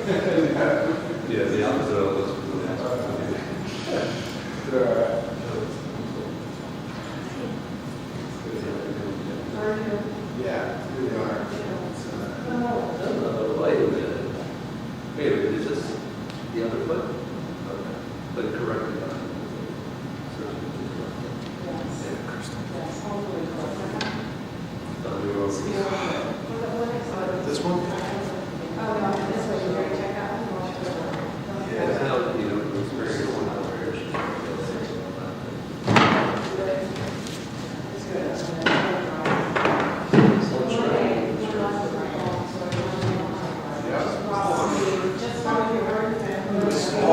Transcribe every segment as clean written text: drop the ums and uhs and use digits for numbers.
Yeah, the opposite of this. Yeah, we are. Wait a minute. Wait a minute, is this the other foot? Okay. But correctly done. This one? Yeah, now, you know, it's very one out there. Oh,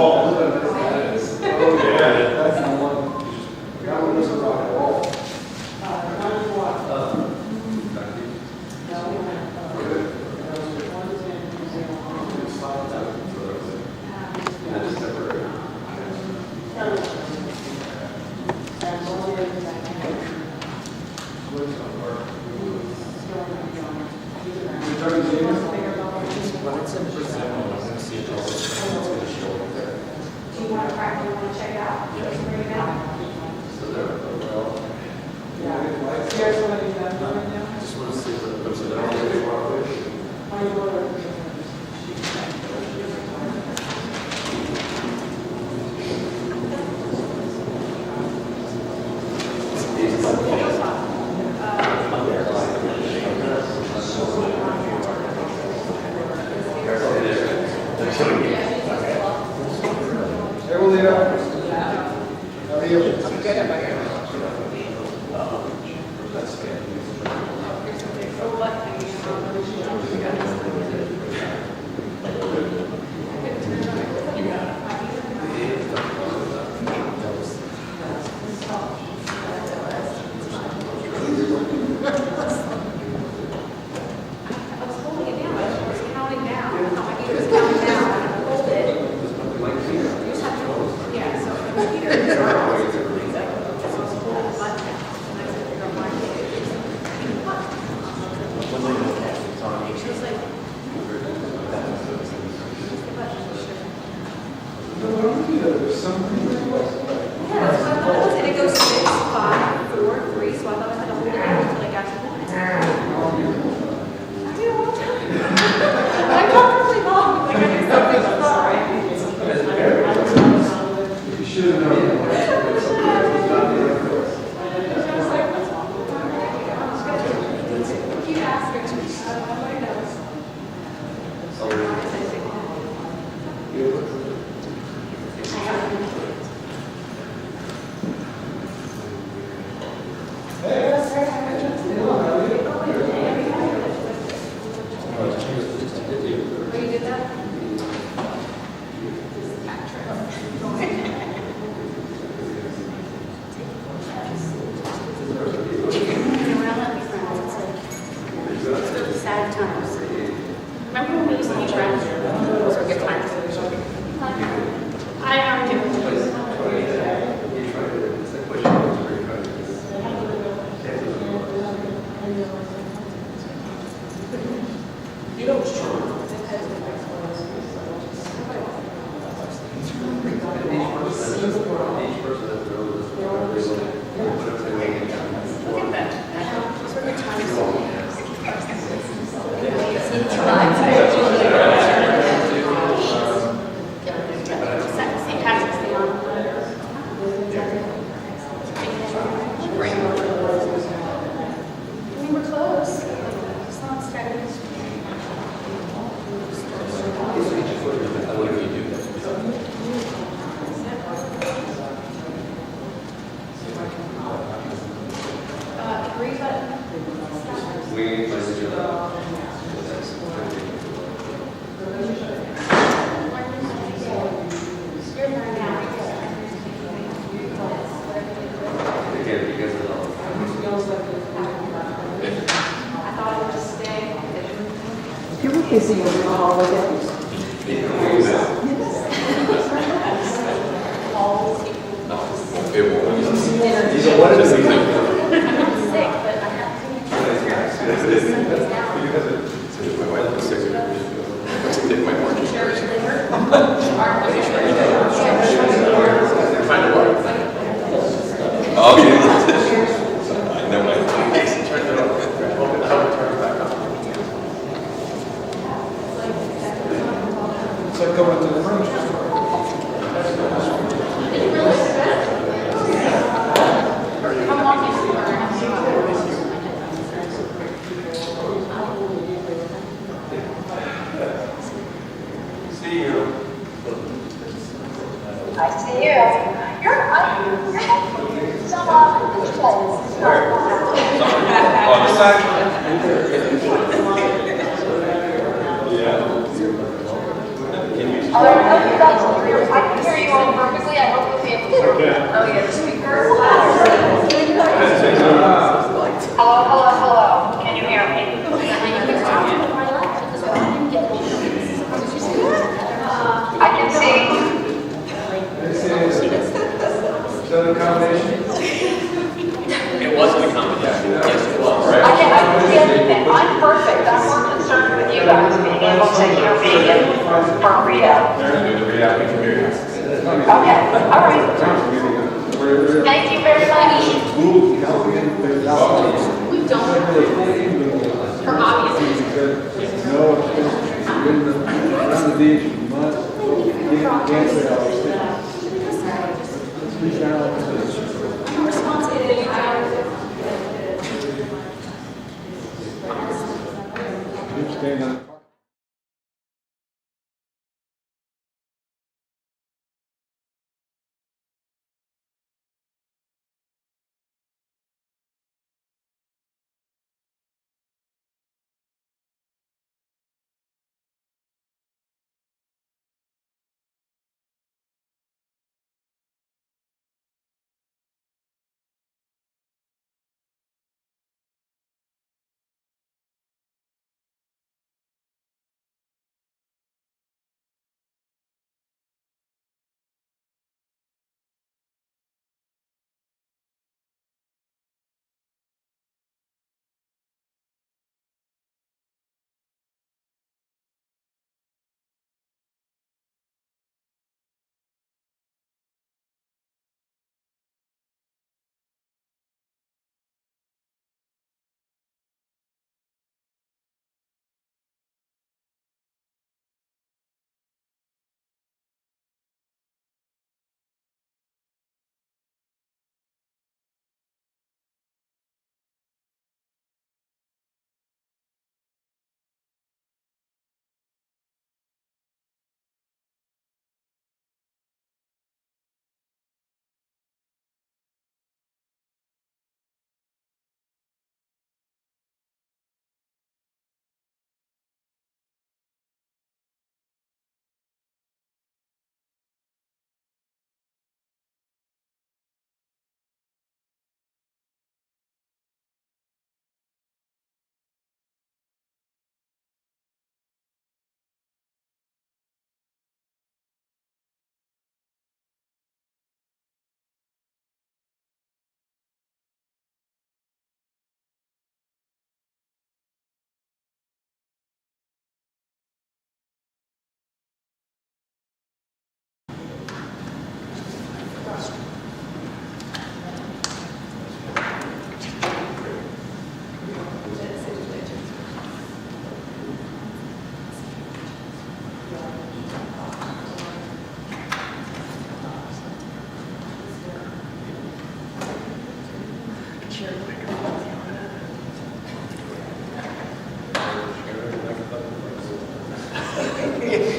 yeah, that's the one. That one doesn't rock at all. Hey, Willia. How are you? I'm good. How about you? Sad times. Remember when we used to be friends? Those were good times. I argue with you. You know it's true. Look at that. Those were good times. St. Patrick's Day on. We were close. It's not steady. Three button. You were busy over the holidays. I'm not sick, but I have to. My wife was sick. My margin Oh, yeah. I know my face. Turn it off. It's like going to the grocery store. I'm walking somewhere. See you. I see you. You're some On the side. I can hear you all perfectly. I hope you'll be able to. Oh yeah, the speaker. Hello. Can you hear me? I can see. Is that a combination? It wasn't a combination. Yes, it was. I can see everything. I'm perfect. I'm more concerned with you guys being able to hear me and for Rita. Okay. All right. Thank you very much. We don't. For obvious reasons. No, it's been around the beach for months. Can't say all these things. Let's reach out to this. Responsibility. Keep staying on.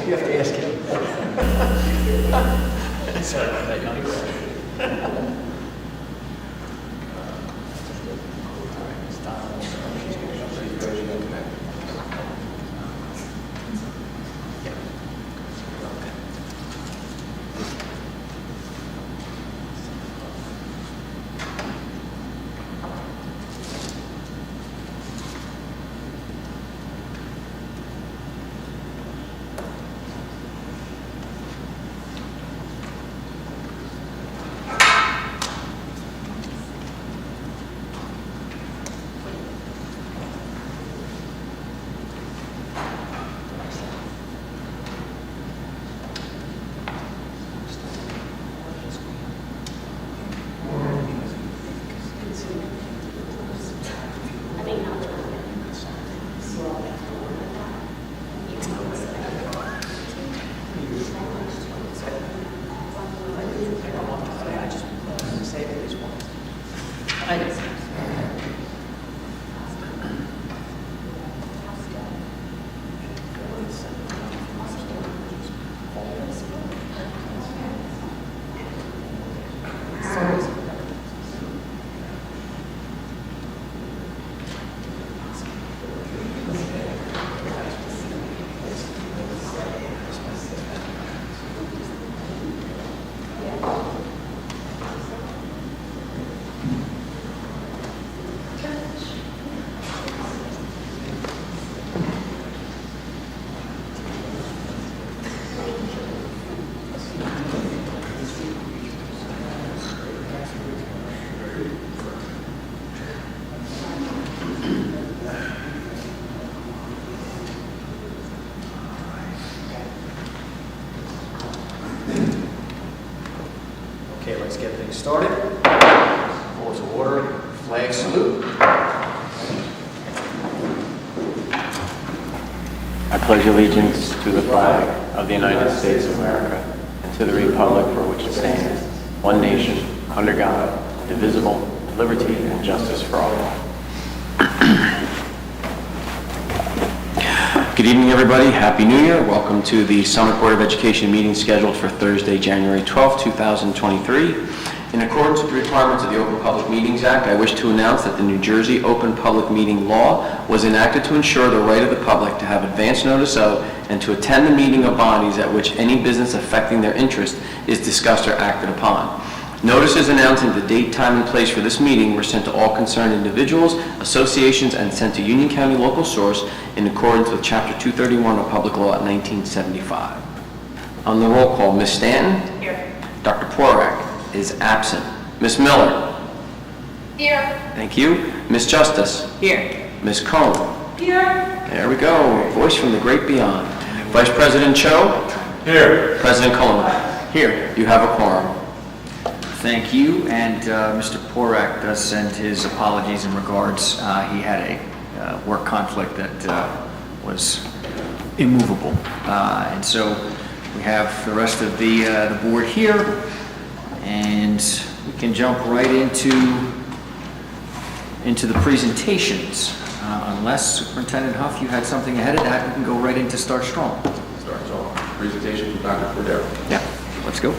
You have to ask him. Sorry about that, young. Okay, let's get things started. Call to order, flag salute. I pledge allegiance to the flag of the United States of America and to the republic for which it stands, one nation, under God, indivisible, with liberty and justice for all. Good evening, everybody. Happy New Year. Welcome to the Summit Board of Education meeting scheduled for Thursday, January 12, 2023. In accordance with the requirements of the Open Public Meetings Act, I wish to announce that the New Jersey Open Public Meeting Law was enacted to ensure the right of the public to have advance notice of and to attend the meeting of bodies at which any business affecting their interest is discussed or acted upon. Notices announcing the date, time, and place for this meeting were sent to all concerned individuals, associations, and sent to Union County local source in accordance with Chapter 231 of Public Law 1975. On the roll call, Ms. Stanton? Here. Dr. Porak is absent. Ms. Miller? Here. Thank you. Ms. Justice? Here. Ms. Cohn? Here. There we go. Voice from the great beyond. Vice President Cho? Here. President Coleman? Here. You have a quorum. Thank you, and Mr. Porak does send his apologies and regards. He had a work conflict that was immovable. And so we have the rest of the board here, and we can jump right into the presentations. Unless Superintendent Huff, you had something ahead of that, we can go right into Start Strong. Start strong. Presentation from Dr. Cordero. Yeah, let's go.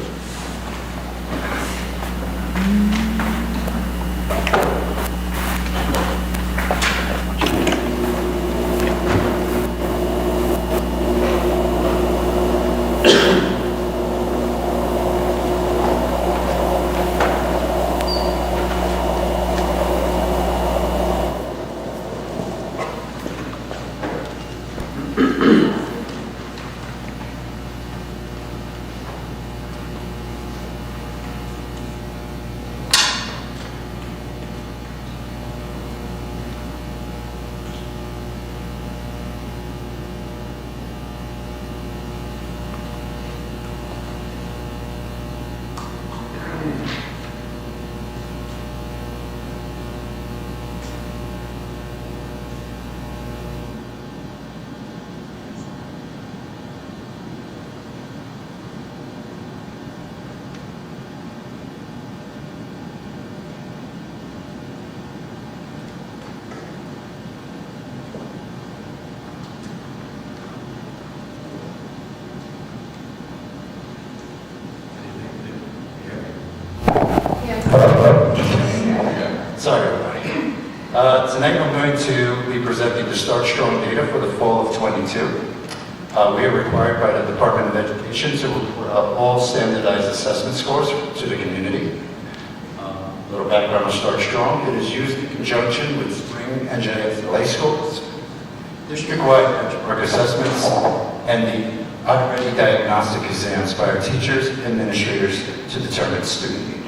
Sorry, everybody. Tonight I'm going to be presenting the Start Strong data for the fall of 22. We are required by the Department of Education to report out all standardized assessment scores to the community. A little background on Start Strong. It is used in conjunction with spring and high schools, district-wide benchmark assessments, and the automated diagnostic exams by our teachers and administrators to determine student need.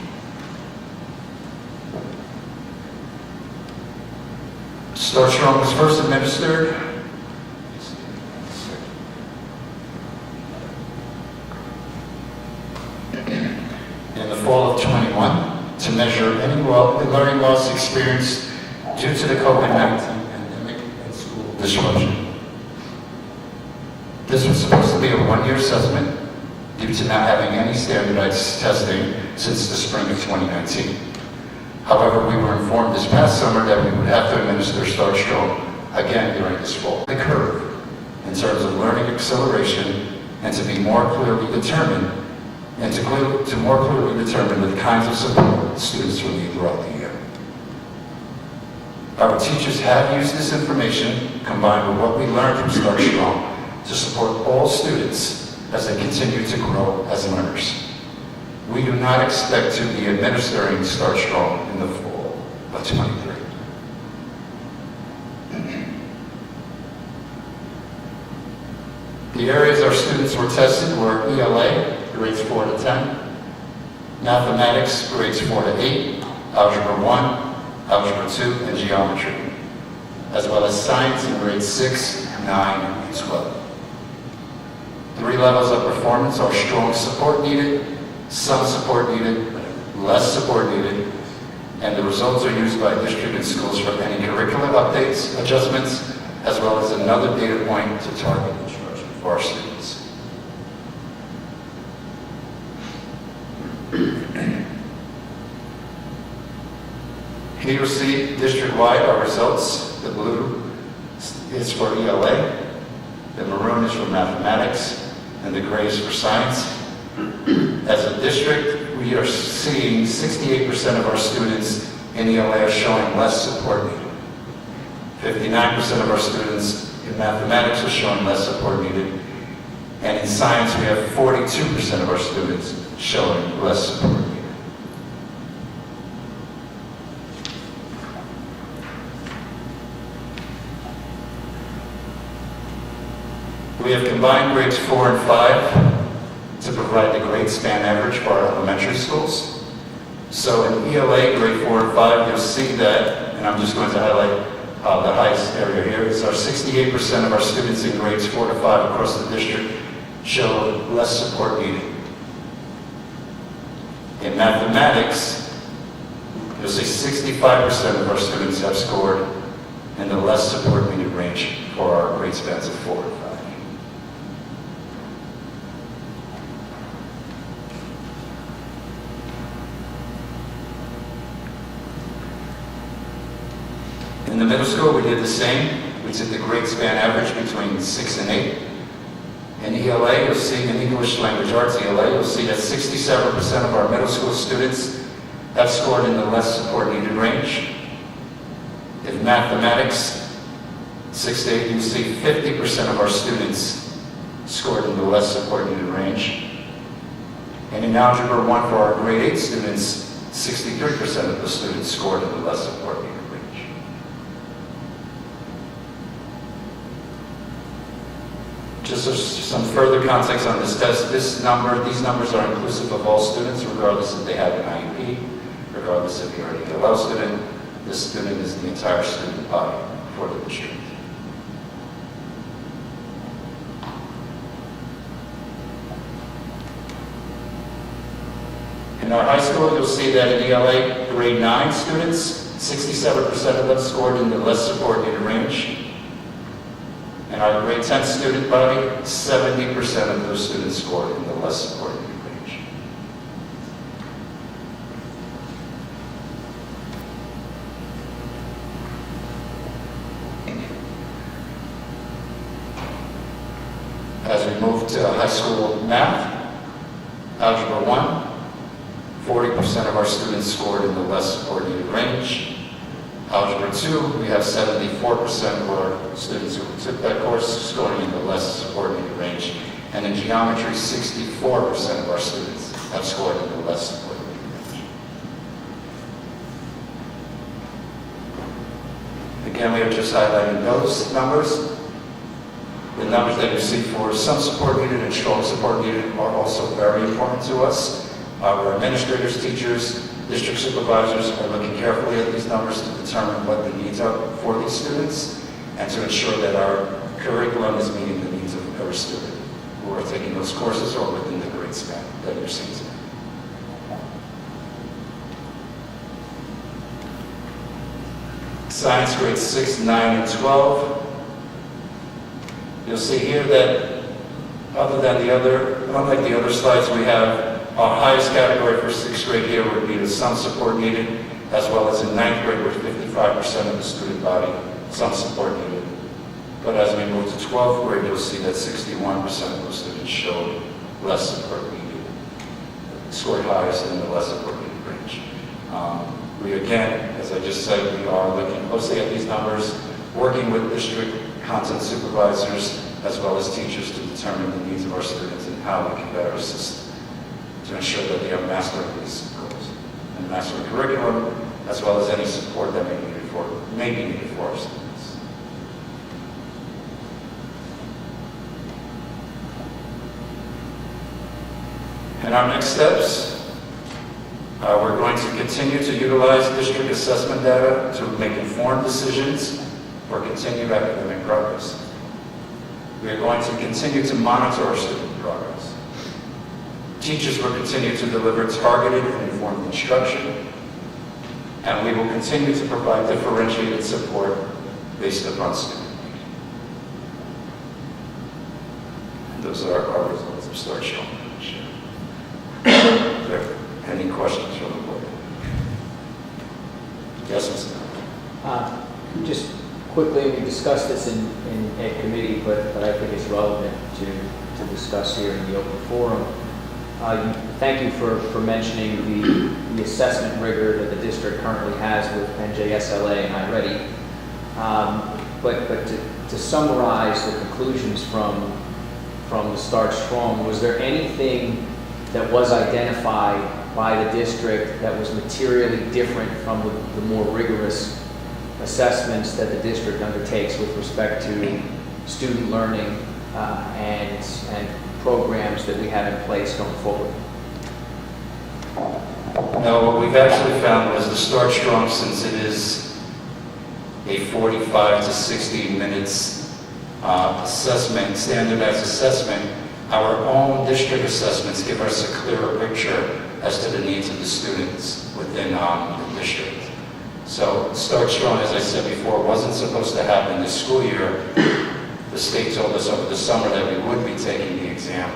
Start Strong was first administered in the fall of 21 to measure any learning loss experienced due to the COVID-19 pandemic and school disruption. This was supposed to be a one-year assessment due to not having any standardized testing since the spring of 2019. However, we were informed this past summer that we would have to administer Start Strong again during this fall. The curve in terms of learning acceleration and to be more clearly determined and to more clearly determine the kinds of support students will need throughout the year. Our teachers have used this information combined with what we learned from Start Strong to support all students as they continue to grow as learners. We do not expect to be administering Start Strong in the fall of 23. The The areas our students were tested were ELA, grades 4 to 10, mathematics, grades 4 to 8, algebra 1, algebra 2, and geometry, as well as science in grades 6, 9, and 12. 3 levels of performance are strong support needed, some support needed, less support needed, and the results are used by district and schools for any curriculum updates, adjustments, as well as another data point to target instruction for our students. Here you'll see district-wide our results. The blue is for ELA, the maroon is for mathematics, and the gray is for science. As a district, we are seeing 68% of our students in ELA are showing less support needed. 59% of our students in mathematics are showing less support needed. And in science, we have 42% of our students showing less support needed. We have combined grades 4 and 5 to provide the grade span average for our elementary schools. So in ELA, grade 4 and 5, you'll see that, and I'm just going to highlight the highest area here, is our 68% of our students in grades 4 to 5 across the district show less support needed. In mathematics, you'll see 65% of our students have scored in the less support needed range for our grade spans of 4 and 5. In the middle school, we did the same. We took the grade span average between 6 and 8. In ELA, you'll see, in English Language Arts, ELA, you'll see that 67% of our middle school students have scored in the less support needed range. In mathematics, 6 to 8, you'll see 50% of our students scored in the less support needed range. And in Algebra 1 for our grade 8 students, 63% of the students scored in the less support needed range. Just some further context on this test, these numbers are inclusive of all students, regardless if they have an IEP, regardless if you're an ELL student. This student is the entire student body for the district. In our high school, you'll see that in ELA, grade 9 students, 67% of them scored in the less support needed range. In our grade 10 student body, 70% of those students scored in the less support needed range. As we move to high school math, Algebra 1, 40% of our students scored in the less support needed range. Algebra 2, we have 74% of our students who took that course scoring in the less support needed range. And in geometry, 64% of our students have scored in the less support needed range. Again, we are just highlighting those numbers. The numbers that you see for some support needed and strong support needed are also very important to us. Our administrators, teachers, district supervisors are looking carefully at these numbers to determine what the needs are for these students and to ensure that our curriculum is meeting the needs of every student who are taking those courses or within the grade span that you're seeing today. Science grades 6, 9, and 12. You'll see here that unlike the other slides, we have our highest category for 6th grade here would be the some support needed, as well as in 9th grade with 55% of the student body, some support needed. But as we move to 12th grade, you'll see that 61% of those students showed less support needed, scored highest in the less support needed range. We again, as I just said, we are looking closely at these numbers, working with district content supervisors as well as teachers to determine the needs of our students and how we can better assist to ensure that they are mastering these goals and mastering curriculum, as well as any support that may be needed for our students. And our next steps, we're going to continue to utilize district assessment data to make informed decisions for continued academic progress. We are going to continue to monitor our student progress. Teachers will continue to deliver targeted and informed instruction, and we will continue to provide differentiated support based upon student need. And those are our results of Start Strong. Are there any questions from the board? Yes, Mr. Just quickly, we discussed this in a committee, but I think it's relevant to discuss here in the open forum. Thank you for mentioning the assessment rigor that the district currently has with NJSLA and iReady. But to summarize the conclusions from the Start Strong, was there anything that was identified by the district that was materially different from the more rigorous assessments that the district undertakes with respect to student learning and programs that we have in place going forward? No, what we've actually found is the Start Strong, since it is a 45 to 60 minutes assessment, standardized assessment, our own district assessments give us a clearer picture as to the needs of the students within the district. So Start Strong, as I said before, wasn't supposed to happen this school year. The state told us over the summer that we would be taking the exam.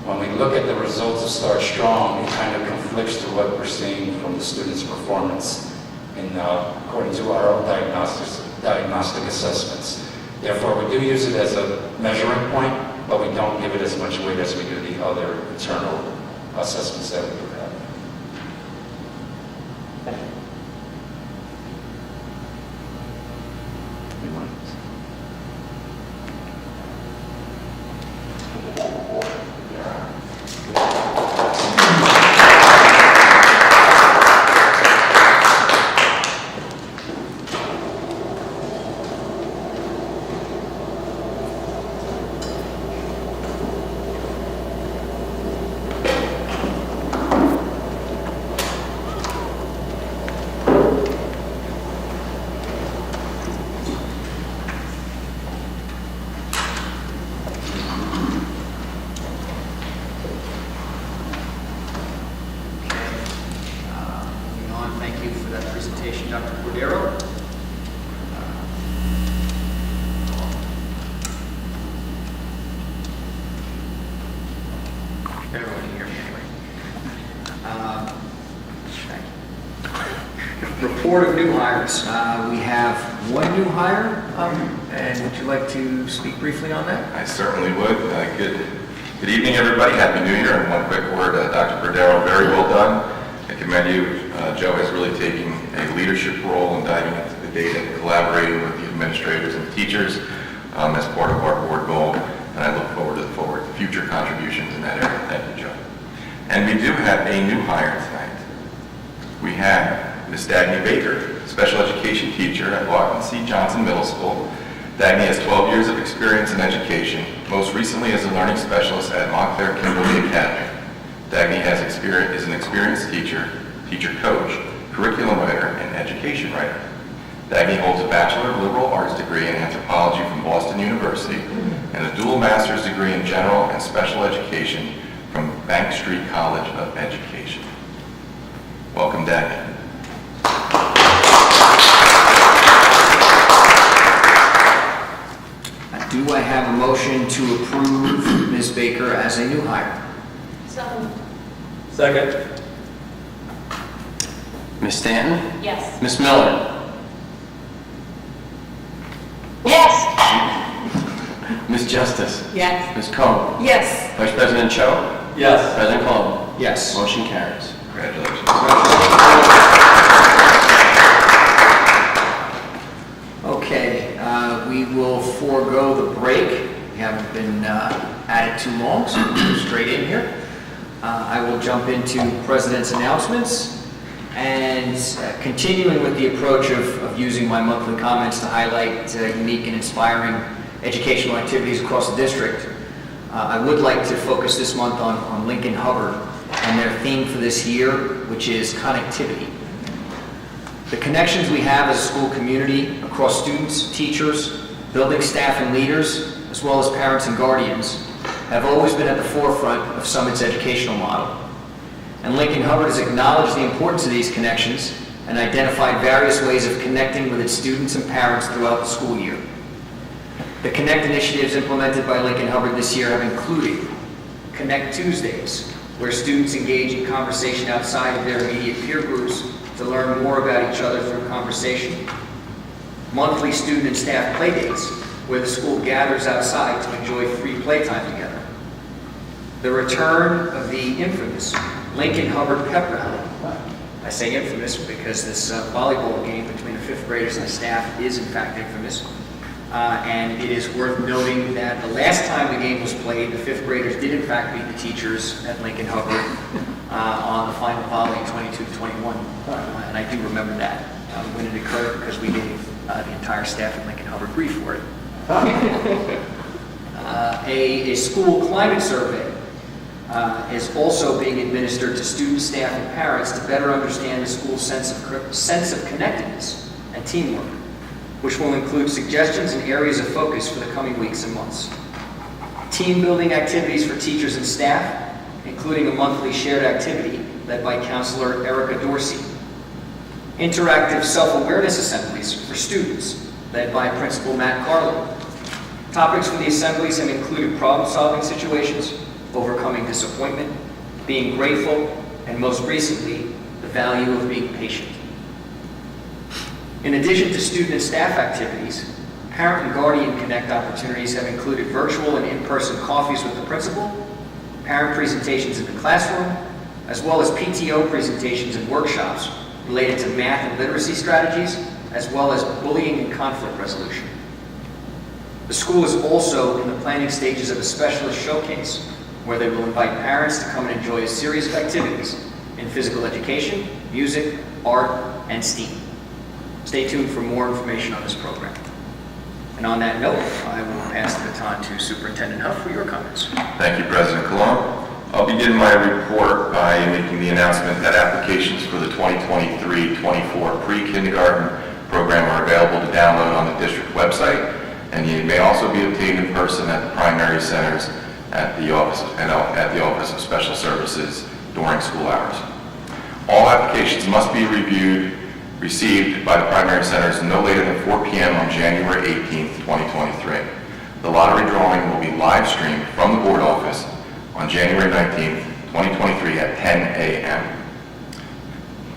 When we look at the results of Start Strong, it kind of conflicts to what we're seeing from the students' performance according to our own diagnostic assessments. Therefore, we do use it as a measuring point, but we don't give it as much weight as we do the other internal assessments that we do have. Thank you. Anyone? Moving on, thank you for that presentation, Dr. Cordero. Everyone can hear me anyway. Thank you. Report of new hires. We have one new hire, and would you like to speak briefly on that? I certainly would. Good evening, everybody. Happy New Year. And one quick word, Dr. Cordero, very well done. I commend you. Joe has really taken a leadership role in diving into the data and collaborating with the administrators and teachers as part of our board goal. And I look forward to future contributions in that area. Thank you, Joe. And we do have a new hire tonight. We have Ms. Dagny Baker, special education teacher at Lawton C. Johnson Middle School. Dagny has 12 years of experience in education, most recently as a learning specialist at Montclair Kimberly Academy. Dagny is an experienced teacher coach, curriculum writer, and education writer. Dagny holds a Bachelor of Liberal Arts degree in anthropology from Boston University and a dual master's degree in general and special education from Bank Street College of Education. Welcome, Dagny. Do I have a motion to approve Ms. Baker as a new hire? So, Second. Ms. Stanton? yes. Ms. Miller? Yes. Ms. Justice? Yes. Ms. Cohen? Yes. Vice President Cho? Yes. President Colon? Yes. Motion carries. Congratulations. Okay, we will forego the break. We haven't been at it too long, so we'll go straight in here. I will jump into President's announcements. And continuing with the approach of using my monthly comments to highlight unique and inspiring educational activities across the district, I would like to focus this month on Lincoln Hubbard. and their theme for this year, which is connectivity. The connections we have as a school community across students, teachers, building staff and leaders, as well as parents and guardians, have always been at the forefront of Summit's educational model. And Lincoln Hubbard has acknowledged the importance of these connections and identified various ways of connecting with its students and parents throughout the school year. The Connect initiatives implemented by Lincoln Hubbard this year have included Connect Tuesdays, where students engage in conversation outside of their immediate peer groups to learn more about each other through conversation. Monthly student and staff play dates, where the school gathers outside to enjoy free playtime together. The return of the infamous Lincoln Hubbard Pep Rally. I say infamous because this volleyball game between the fifth graders and the staff is in fact infamous. And it is worth noting that the last time the game was played, the fifth graders did in fact beat the teachers at Lincoln Hubbard on the final volley 22-21. And I do remember that when it occurred because we gave the entire staff at Lincoln Hubbard grief for it. A school climate survey is also being administered to students, staff, and parents to better understand the school's sense of connectedness and teamwork, which will include suggestions and areas of focus for the coming weeks and months. Team building activities for teachers and staff, including a monthly shared activity led by Counselor Erica Dorsey. Interactive self-awareness assemblies for students, led by Principal Matt Carlin. Topics for the assemblies have included problem-solving situations, overcoming disappointment, being grateful, and most recently, the value of being patient. In addition to student and staff activities, parent and guardian connect opportunities have included virtual and in-person coffees with the principal, parent presentations in the classroom, as well as PTO presentations and workshops related to math and literacy strategies, as well as bullying and conflict resolution. The school is also in the planning stages of a specialist showcase where they will invite parents to come and enjoy a series of activities in physical education, music, art, and STEAM. Stay tuned for more information on this program. And on that note, I will pass the baton to Superintendent Huff for your comments. Thank you, President Colon. I'll begin my report by making the announcement that applications for the 2023-24 pre-kindergarten program are available to download on the district website, and they may also be obtained in person at the primary centers at the Office of Special Services during school hours. All applications must be received by the primary centers no later than 4 p.m. on January 18th, 2023. The lottery drawing will be live streamed from the board office on January 19th, 2023 at 10 a.m.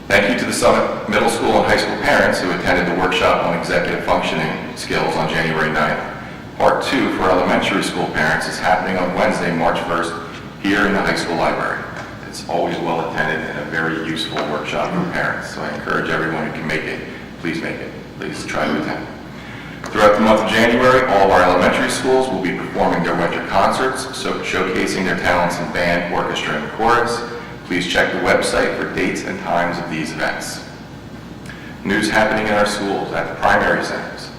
Thank you to the Summit Middle School and High School parents who attended the workshop on executive functioning skills on January 9th. Part 2 for elementary school parents is happening on Wednesday, March 1st, here in the high school library. It's always well attended and a very useful workshop for parents, so I encourage everyone who can make it, please make it. Please try to attend. Throughout the month of January, all of our elementary schools will be performing their winter concerts, showcasing their talents in band, orchestra, and chorus. Please check the website for dates and times of these events. News happening in our schools at the primary centers.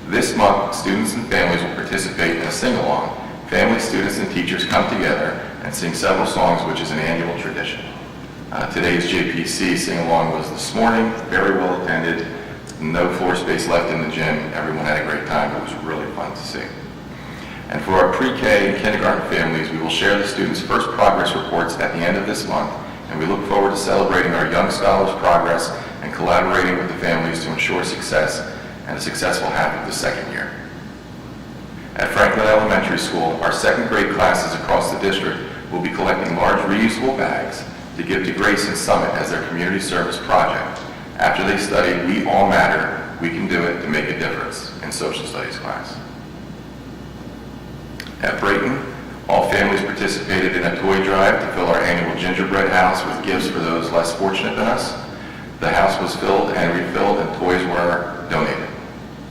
This month, students and families will participate in a sing-along. Families, students, and teachers come together and sing several songs, which is an annual tradition. Today's JPC sing-along was this morning, very well attended. No floor space left in the gym. Everyone had a great time. It was really fun to see. And for our pre-K and kindergarten families, we will share the students' first progress reports at the end of this month, and we look forward to celebrating our young scholars' progress and collaborating with the families to ensure success and a successful half of the second year. At Franklin Elementary School, our second grade classes across the district will be collecting large reusable bags to give to Grace and Summit as their community service project. After they studied We All Matter, We Can Do It to Make a Difference in social studies class. At Brayton, all families participated in a toy drive to fill our annual gingerbread house with gifts for those less fortunate than us. The house was filled and refilled and toys were donated.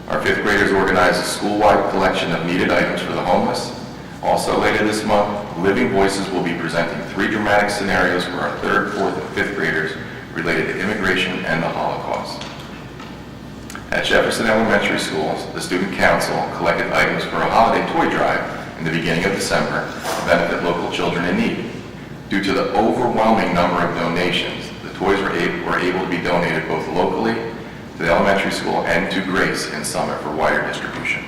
Our fifth graders organized a school-wide collection of needed items for the homeless. Also later this month, Living Voices will be presenting 3 dramatic scenarios for our 3rd, 4th, and 5th graders related to immigration and the Holocaust. At Jefferson Elementary School, the Student Council collected items for a holiday toy drive in the beginning of December to benefit local children in need. Due to the overwhelming number of donations, the toys were able to be donated both locally to the elementary school and to Grace in Summit for wider distribution.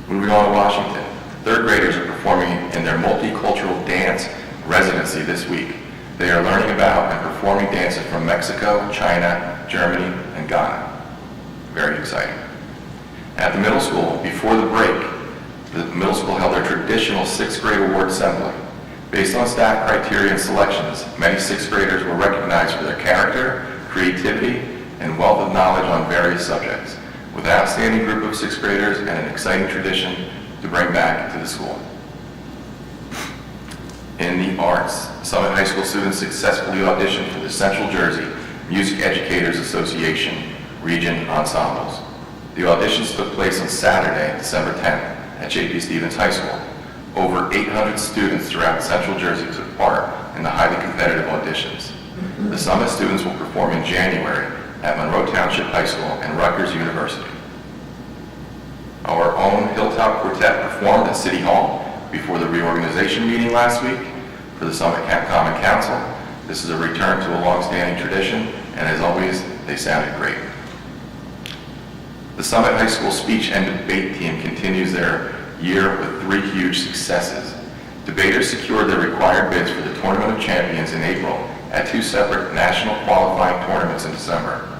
Moving on to Washington, third graders are performing in their multicultural dance residency this week. They are learning about and performing dances from Mexico, China, Germany, and Ghana. Very exciting. At the middle school, before the break, the middle school held their traditional sixth grade award assembly. Based on staff criteria and selections, many sixth graders were recognized for their character, creativity, and wealth of knowledge on various subjects, with an outstanding group of sixth graders and an exciting tradition to bring back to the school. In the arts, Summit High School students successfully auditioned for the Central Jersey Music Educators Association Region Ensembles. The auditions took place on Saturday, December 10th at J.P. Stevens High School. Over 800 students throughout Central Jersey took part in the highly competitive auditions. The Summit students will perform in January at Monroe Township High School and Rutgers University. Our own Hilltop Quartet performed at City Hall before the reorganization meeting last week for the Summit Common Council. This is a return to a long-standing tradition, and as always, they sounded great. The Summit High School speech and debate team continues their year with 3 huge successes. Debaters secured their required bids for the Tournament of Champions in April at 2 separate national qualifying tournaments in December.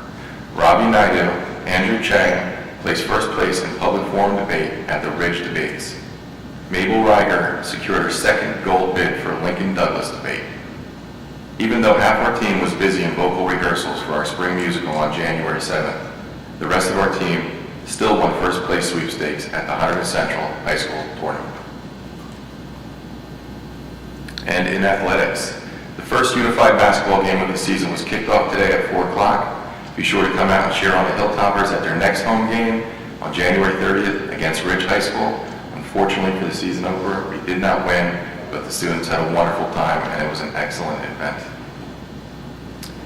Robbie Naidu, Andrew Chang placed first place in public forum debate at the Ridge Debates. Mabel Reiger secured her second gold bid for Lincoln Douglas debate. Even though half our team was busy in vocal rehearsals for our spring musical on January 7th, the rest of our team still won first place sweepstakes at the Huntington Central High School tournament. And in athletics, the first unified basketball game of the season was kicked off today at 4 o'clock. Be sure to come out and cheer on the Hilltoppers at their next home game on January 30th against Ridge High School. Unfortunately for the season opener, we did not win, but the students had a wonderful time and it was an excellent event.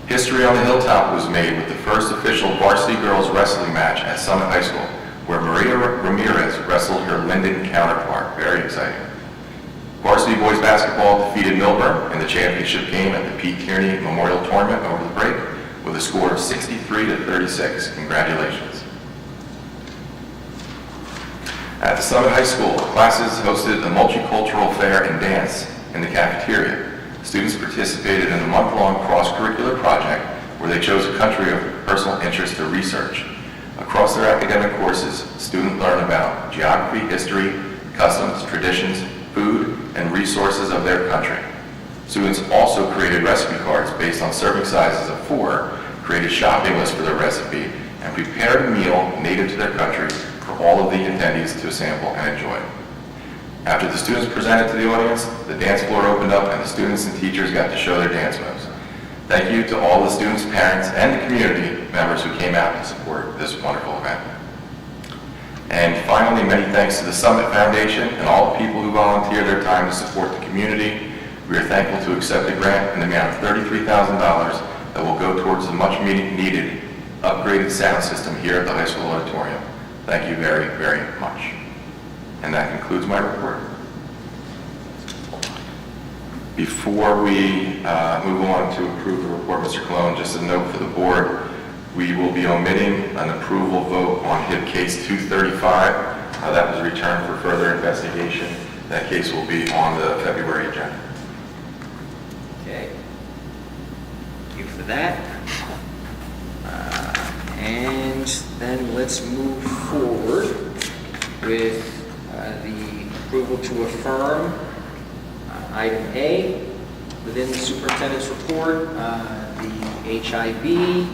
History on the Hilltop was made with the first official varsity girls wrestling match at Summit High School, where Maria Ramirez wrestled her Linden counterpart. Very exciting. Varsity boys basketball defeated Milburn in the championship game at the Pete Kearney Memorial Tournament over the break with a score of 63-36. Congratulations. At the Summit High School, classes hosted a multicultural fair and dance in the cafeteria. Students participated in a month-long cross-curricular project where they chose a country of personal interest to research. Across their academic courses, students learn about geography, history, customs, traditions, food, and resources of their country. Students also created recipe cards based on serving sizes of 4, created shopping lists for their recipe, and prepared a meal native to their country for all of the attendees to sample and enjoy. After the students presented to the audience, the dance floor opened up and the students and teachers got to show their dance moves. Thank you to all the students, parents, and the community members who came out to support this wonderful event. And finally, many thanks to the Summit Foundation and all the people who volunteer their time to support the community. We are thankful to accept a grant in the amount of $33,000 that will go towards the much needed upgraded sound system here at the high school auditorium. Thank you very, very much. And that concludes my report. Before we move on to approve the report, Mr. Colon, just a note for the board, we will be omitting an approval vote on HIP case 235. That was returned for further investigation. That case will be on the February agenda. Okay. Thank you for that. And then let's move forward with the approval to affirm item A within the superintendent's report, the HIB,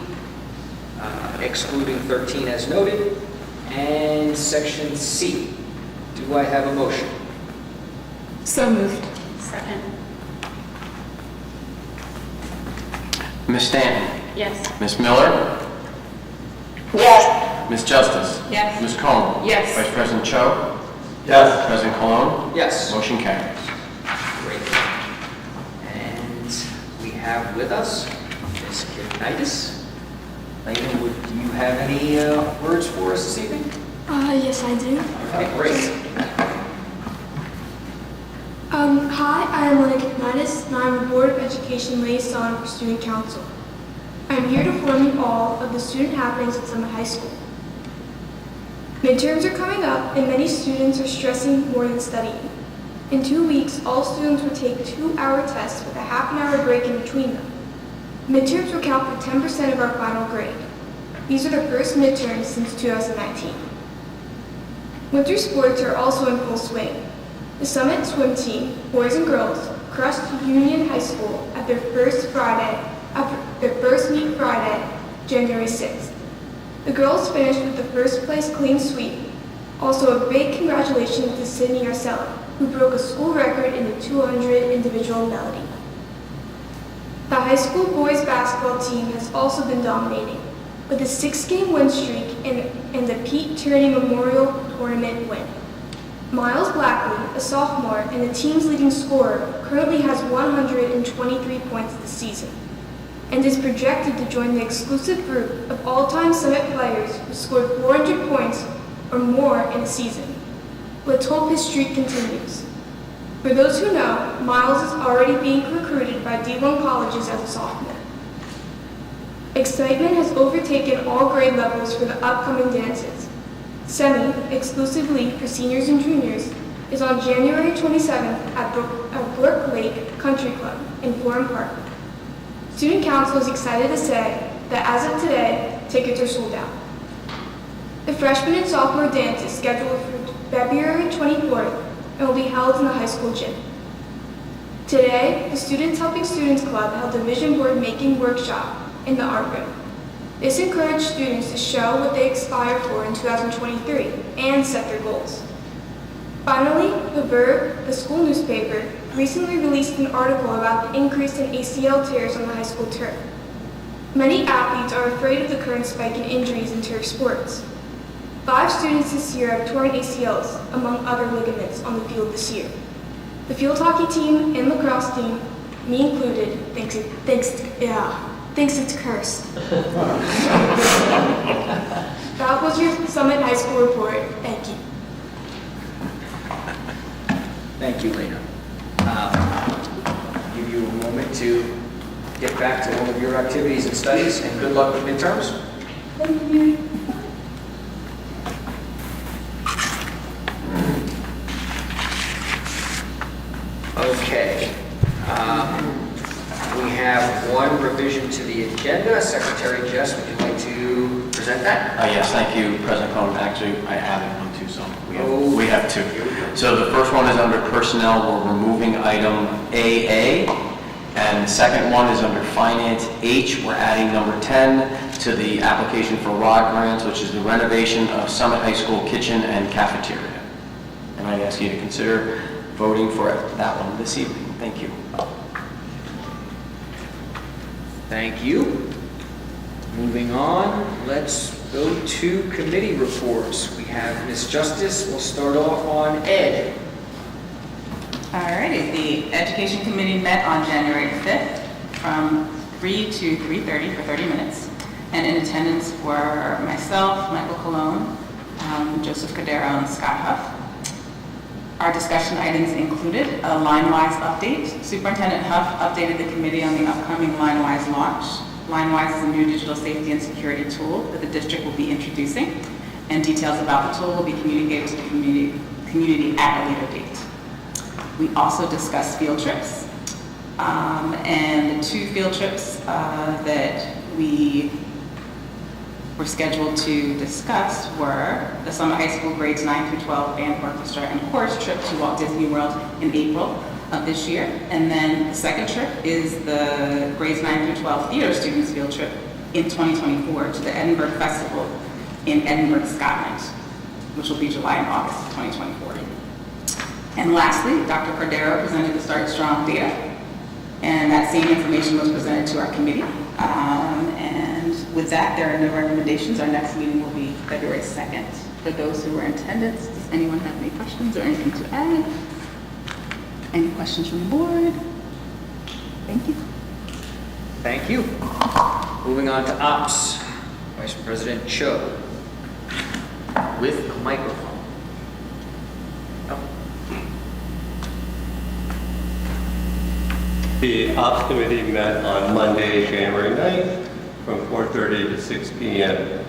excluding 13 as noted, and section C. Do I have a motion? So moved. Second. Ms. Stanton? Yes. Ms. Miller? Yes. Ms. Justice? Yes. Ms. Cohen? Yes. Vice President Cho? Yes. President Colon? Yes. Motion carries. Great. And we have with us Ms. Kivinitis. Layton, do you have any words for us this evening? Yes, I do. Okay, great. Hi, I am Monica Canadis, and I am a Board of Education liaison for Student Council. I am here to inform you all of the student happenings at Summit High School. Midterms are coming up, and many students are stressing more than studying. In 2 weeks, all students will take 2-hour tests with a half-an-hour break in between them. Midterms will count for 10% of our final grade. These are the first midterms since 2019. Winter sports are also in full swing. The Summit swim team, boys and girls, crushed Union High School at their first meet Friday, January 6th. The girls finished with the first place clean sweep. Also a big congratulations to Sydney Arcella, who broke a school record in the 200 individual melody. The high school boys basketball team has also been dominating, with a 6-game win streak and the Pete Tierney Memorial Tournament win. Miles Blackley, a sophomore and the team's leading scorer, currently has 123 points this season, and is projected to join the exclusive group of all-time Summit players who scored 400 points or more in a season. Let's hope his streak continues. For those who know, Miles is already being recruited by D1 colleges as a sophomore. Excitement has overtaken all grade levels for the upcoming dances. Semi, exclusively for seniors and juniors, is on January 27th at Brook Lake Country Club in Florham Park. Student Council is excited to say that as of today, tickets are sold out. The freshman and sophomore dance is scheduled for February 24th and will be held in the high school gym. Today, the Students Helping Students Club held a vision board making workshop in the art room. This encouraged students to show what they aspire for in 2023 and set their goals. Finally, The Verb, the school newspaper, recently released an article about the increase in ACL tears on the high school turf. Many athletes are afraid of the current spike in injuries in turf sports. 5 students this year have torn ACLs, among other ligaments, on the field this year. The field hockey team and lacrosse team, me included, thinks it's cursed. That was your Summit High School report. Thank you. Thank you, Lena. Give you a moment to get back to all of your activities and studies, and good luck with midterms. Thank you. Okay. We have one revision to the agenda. Secretary Jess, would you like to present that? Yes, thank you, President Cohen. Actually, I added one too, so we have 2. So the first one is under personnel. We're removing item AA. And the second one is under finance H. We're adding number 10 to the application for ROD grants, which is the renovation of Summit High School kitchen and cafeteria. And I ask you to consider voting for that one this evening. Thank you. Thank you. Moving on, let's go to committee reports. We have Ms. Justice. We'll start off on Ed. All righty, the Education Committee met on January 5th from 3 to 3:30 for 30 minutes. And in attendance were myself, Michael Colon, Joseph Cadero, and Scott Huff. Our discussion items included a LineWise update. Superintendent Huff updated the committee on the upcoming LineWise launch. LineWise is a new digital safety and security tool that the district will be introducing, and details about the tool will be communicated to the community at a later date. We also discussed field trips, and the 2 field trips that we were scheduled to discuss were the Summit High School grades 9 through 12 band, orchestra, and chorus trip to Walt Disney World in April of this year. And then the second trip is the grades 9 through 12 theater students field trip in 2024 to the Edinburgh Festival in Edinburgh, Scotland, which will be July and August of 2024. And lastly, Dr. Cordero presented the Start Strong data, and that same information was presented to our committee. And with that, there are no recommendations. Our next meeting will be February 2nd. For those who were in attendance, does anyone have any questions or anything to add? Any questions from the board? Thank you. Thank you. Moving on to Ops, Vice President Cho with a microphone. Oh. The Ops Committee met on Monday, January 9th, from 4:30 to 6 p.m.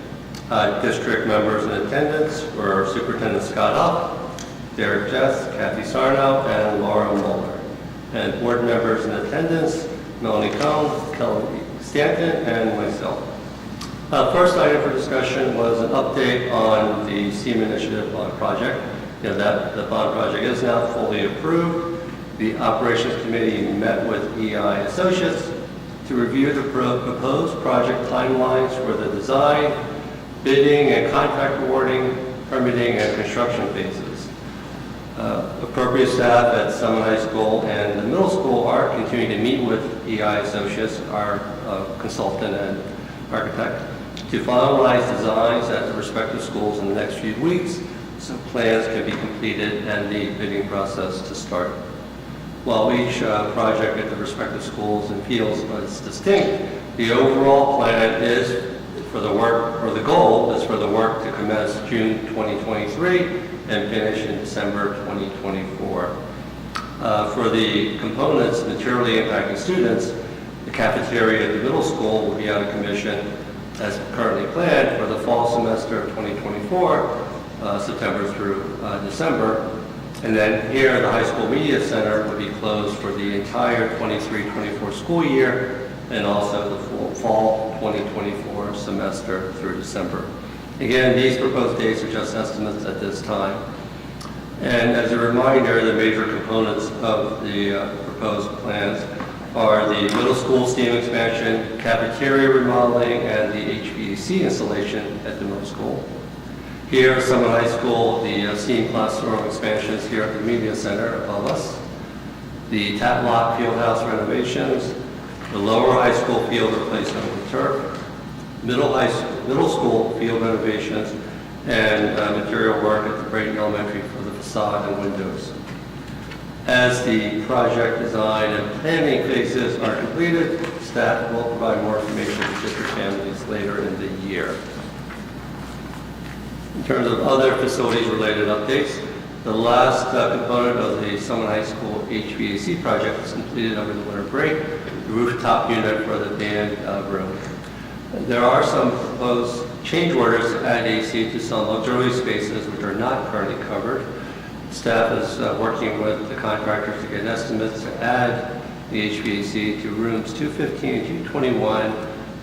District members in attendance were Superintendent Scott Huff, Derek Jess, Kathy Sarno, and Laura Mueller. And board members in attendance, Melanie Cohn, Kelly Stanton, and myself. First item for discussion was an update on the STEAM Initiative Bond Project. That the bond project is now fully approved. The Operations Committee met with EI Associates to review the proposed project timelines for the design, bidding and contract awarding, permitting and construction phases. Appropriate staff at Summit High School and the middle school are continuing to meet with EI Associates, our consultant and architect, to finalize designs at the respective schools in the next few weeks so plans can be completed and the bidding process to start. While each project at the respective schools and fields is distinct, the overall plan is for the work, or the goal is for the work to commence June 2023 and finish in December 2024. For the components materially impacting students, the cafeteria at the middle school will be out of commission as currently planned for the fall semester of 2024, September through December. And then here, the High School Media Center will be closed for the entire 23-24 school year and also the fall 2024 semester through December. Again, these proposed dates are just estimates at this time. And as a reminder, the major components of the proposed plans are the middle school STEAM expansion, cafeteria remodeling, and the HVAC installation at the middle school. Here at Summit High School, the STEAM classroom expansions here at the Media Center above us, the Tatlock Fieldhouse renovations, the lower high school field replacement with turf, middle school field renovations, and material work at the Brayton Elementary for the facade and windows. As the project design and planning phases are completed, staff will provide more information to district families later in the year. In terms of other facilities-related updates, the last component of the Summit High School HVAC project was completed over the winter break, the rooftop unit for the band room. There are some proposed change orders to add AC to some auxiliary spaces which are not currently covered. Staff is working with the contractors to get estimates to add the HVAC to rooms 215 and 221,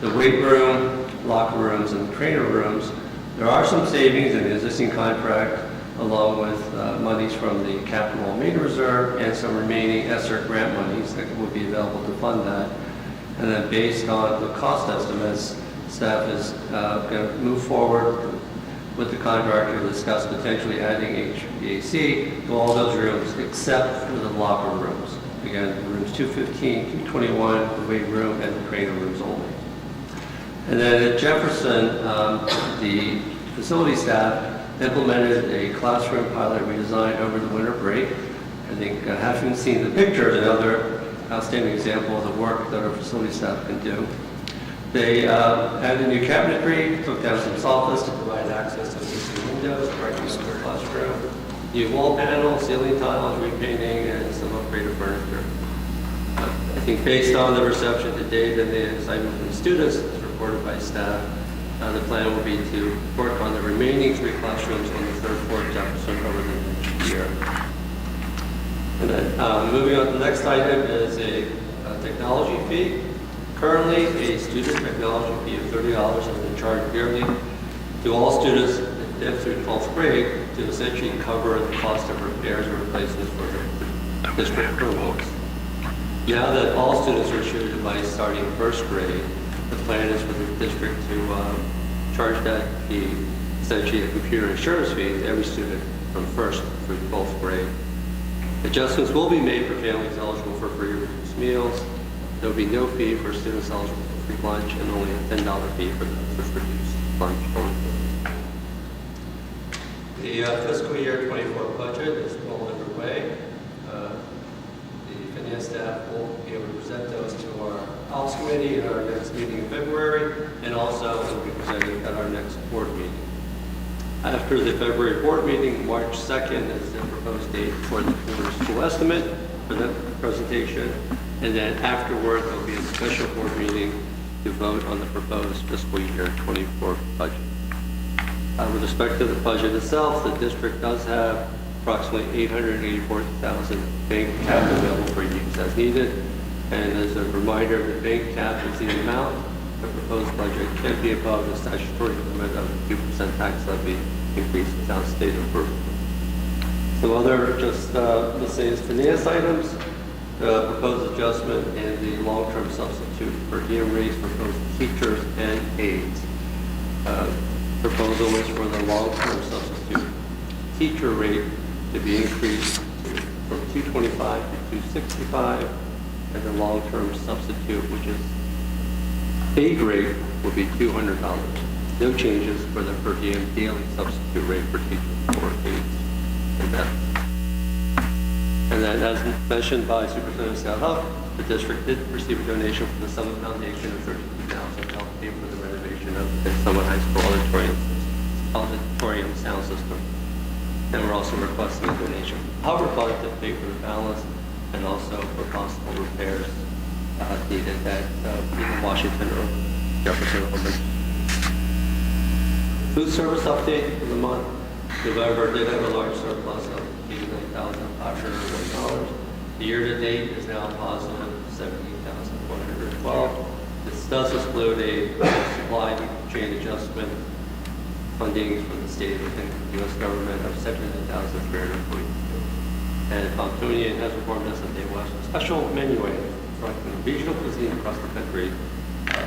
the weight room, locker rooms, and the trainer rooms. There are some savings in the existing contract, along with monies from the Capital Maintenance Reserve and some remaining ESSER grant monies that will be available to fund that. And then based on the cost estimates, staff is going to move forward with the contractor to discuss potentially adding HVAC to all those rooms except for the locker rooms. Again, rooms 215, 221, the weight room, and the trainer rooms only. And then at Jefferson, the facility staff implemented a classroom pilot redesign over the winter break. I think having seen the pictures, another outstanding example of the work that our facility staff can do. They added new cabinetry, took down some soffits to provide access to existing windows, directly to the classroom, new wall panels, ceiling tiles, repainting, and some upgraded furniture. I think based on the reception to date and the excitement from the students, as reported by staff, the plan will be to work on the remaining 3 classrooms on the 3rd floor of Jefferson over the next year. And then moving on to the next item is a technology fee. Currently, a student technology fee of $30 has been charged yearly to all students in 5th through 12th grade to essentially cover the cost of repairs or replacements for their district Chromebooks. Now that all students are issued a device starting 1st grade, the plan is for the district to charge that fee, essentially a computer insurance fee, to every student from 1st through 12th grade. Adjustments will be made for families eligible for free or reduced meals. There will be no fee for students eligible for free lunch and only a $10 fee for those with reduced lunch. The fiscal year 24 budget is well underway. The finance staff will be able to present those to our Ops Committee in our next meeting in February, and also will be presented at our next board meeting. After the February board meeting, March 2nd is the proposed date for the school estimate. for the presentation, and then afterward, there'll be a special board meeting to vote on the proposed fiscal year 24 budget. With respect to the budget itself, the district does have approximately 884,000 bank cap available for use as needed. And as a reminder, the bank cap is the amount the proposed budget can be above the statutory limit of 2% tax levy increase without state approval. Some other just miscellaneous finance items, the proposed adjustment in the long-term substitute per diem rates for both teachers and aides. Proposal is for the long-term substitute teacher rate to be increased from $225 to $265, and the long-term substitute, which is aide rate, will be $200. No changes for the per diem daily substitute rate for teachers or aides. And then, as mentioned by Superintendent Scott Huff, the district did receive a donation from the Summit Foundation of $32,000 to help pay for the renovation of the Summit High School auditorium sound system. And we're also requesting a donation from Howard Fund to pay for the balance and also for possible repairs needed at either Washington or Jefferson Elementary. Food service update for the month. November did have a large surplus of $89,501. The year-to-date is now positive $17,112. This does exclude a supply chain adjustment funding from the state and U.S. government of $17,342. And Pomptonian has informed us that they will have a special menu item reflecting regional cuisine across the country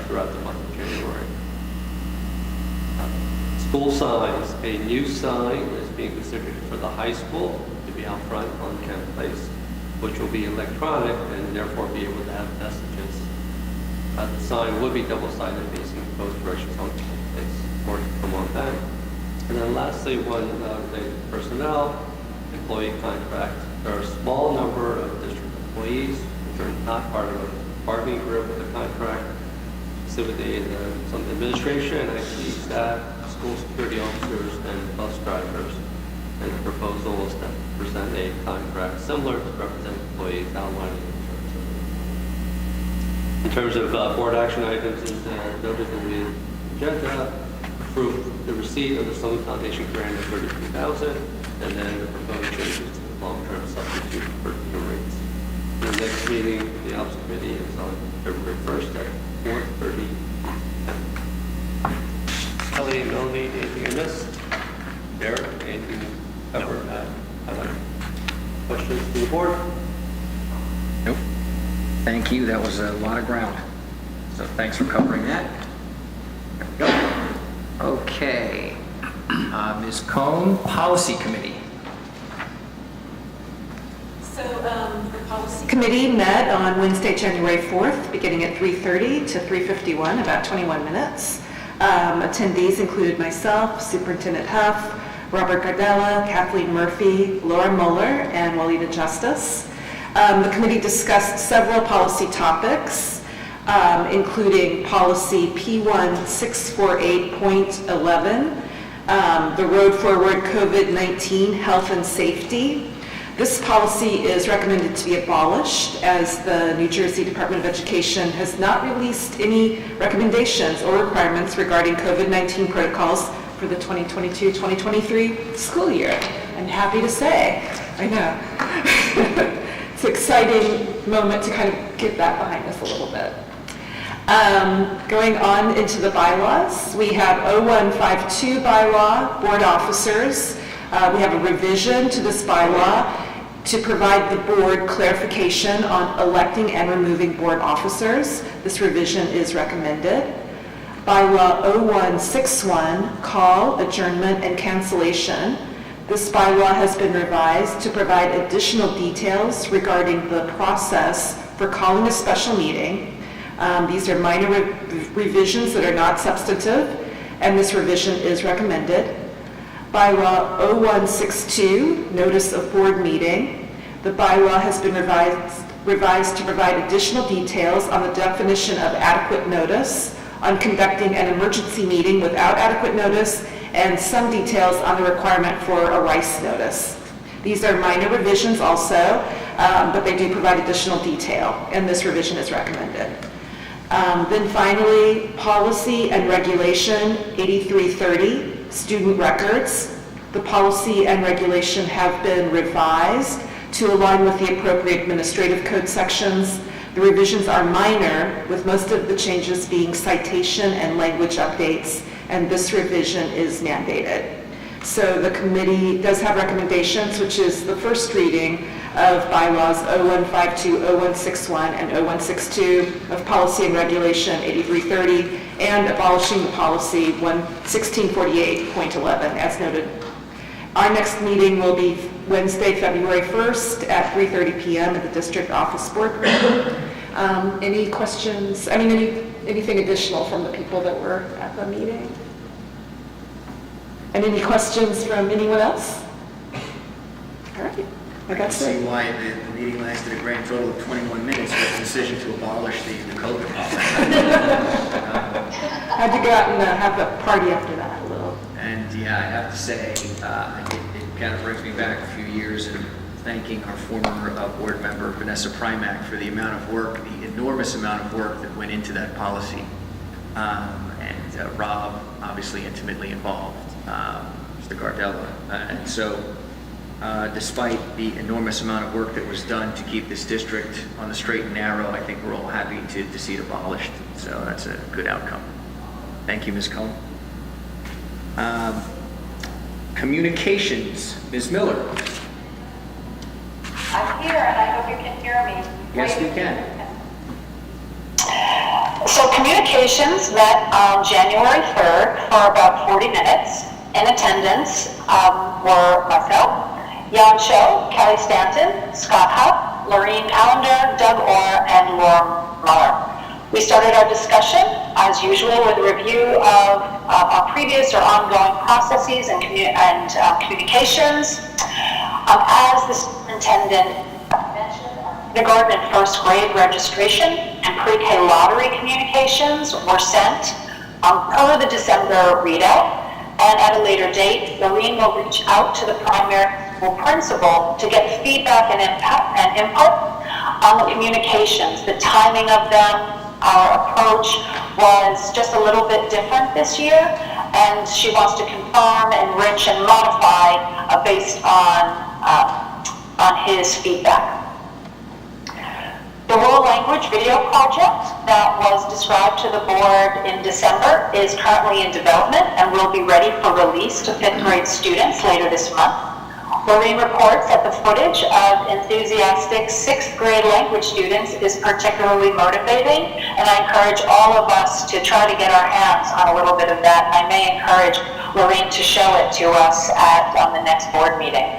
throughout the month of January. School signs. A new sign is being considered for the high school to be out front on Kent Place, which will be electronic and therefore be able to have messages. The sign will be double-sided facing both directions on Kent Place. More to come on that. And then lastly, one related to personnel, employee contract. There are a small number of district employees which are not part of a bargaining group with a contract, specifically some administration, IT staff, school security officers, and bus drivers. And the proposal is to present a contract similar to represent employees outlining in terms of board action items is noted in the agenda. Approve the receipt of the Summit Foundation grant of $33,000, and then the proposed changes to the long-term substitute for diem rates. The next meeting, the Ops Committee, is on February 1st at 4:30. Kelly, Melanie, anything I missed? Derek, anything covered? Questions from the board? Nope. Thank you. That was a lot of ground. So thanks for covering that. There we go. Okay. Ms. Cohn, Policy Committee. So the policy committee met on Wednesday, January 4th, beginning at 3:30 to 3:51, about 21 minutes. Attendees included myself, Superintendent Huff, Robert Gardella, Kathleen Murphy, Laura Mueller, and Walida Justice. The committee discussed several policy topics, including policy P1648.11, the Road Forward COVID-19 Health and Safety. This policy is recommended to be abolished as the New Jersey Department of Education has not released any recommendations or requirements regarding COVID-19 protocols for the 2022-2023 school year. I'm happy to say, I know. It's an exciting moment to kind of get that behind us a little bit. Going on into the bylaws, we have 0152 bylaw, board officers. We have a revision to this bylaw to provide the board clarification on electing and removing board officers. This revision is recommended. Bylaw 0161, call, adjournment, and cancellation. This bylaw has been revised to provide additional details regarding the process for calling a special meeting. These are minor revisions that are not substantive, and this revision is recommended. Bylaw 0162, notice of board meeting. The bylaw has been revised to provide additional details on the definition of adequate notice, on conducting an emergency meeting without adequate notice, and some details on the requirement for a rice notice. These are minor revisions also. but they do provide additional detail, and this revision is recommended. Then finally, policy and regulation 8330, student records. The policy and regulation have been revised to align with the appropriate administrative code sections. The revisions are minor, with most of the changes being citation and language updates, and this revision is mandated. So the committee does have recommendations, which is the first reading of bylaws 0152, 0161, and 0162 of policy and regulation 8330, and abolishing the policy 1648.11 as noted. Our next meeting will be Wednesday, February 1st at 3:30 p.m. at the district office boardroom. Any questions? Anything additional from the people that were at the meeting? And any questions from anyone else? All right. I can see why the meeting lasted a grand total of 21 minutes with the decision to abolish the code policy. How'd you go out and have a party after that a little? And yeah, I have to say, it kind of brings me back a few years and thanking our former board member, Vanessa Primack, for the amount of work, the enormous amount of work that went into that policy. And Rob, obviously intimately involved, Mr. Gardella. And so, despite the enormous amount of work that was done to keep this district on the straight and narrow, I think we're all happy to see it abolished. So that's a good outcome. Thank you, Ms. Cohen. Communications, Ms. Miller. I'm here, and I hope you can hear me. Yes, we can. So communications met on January 3rd for about 40 minutes. In attendance were myself, Jan Cho, Kelly Stanton, Scott Huff, Lorene Allender, Doug Orr, and Laura Muller. We started our discussion, as usual, with a review of our previous or ongoing processes and communications. As the superintendent mentioned, kindergarten and first grade registration and pre-K lottery communications were sent per the December readout. And at a later date, Lorene will reach out to the primary school principal to get feedback and input on the communications. The timing of them, our approach was just a little bit different this year, and she wants to confirm, enrich, and modify based on his feedback. The World Language Video Project that was described to the board in December is currently in development and will be ready for release to 5th grade students later this month. Lorene reports that the footage of enthusiastic 6th grade language students is particularly motivating, and I encourage all of us to try to get our hands on a little bit of that. I may encourage Lorene to show it to us on the next board meeting.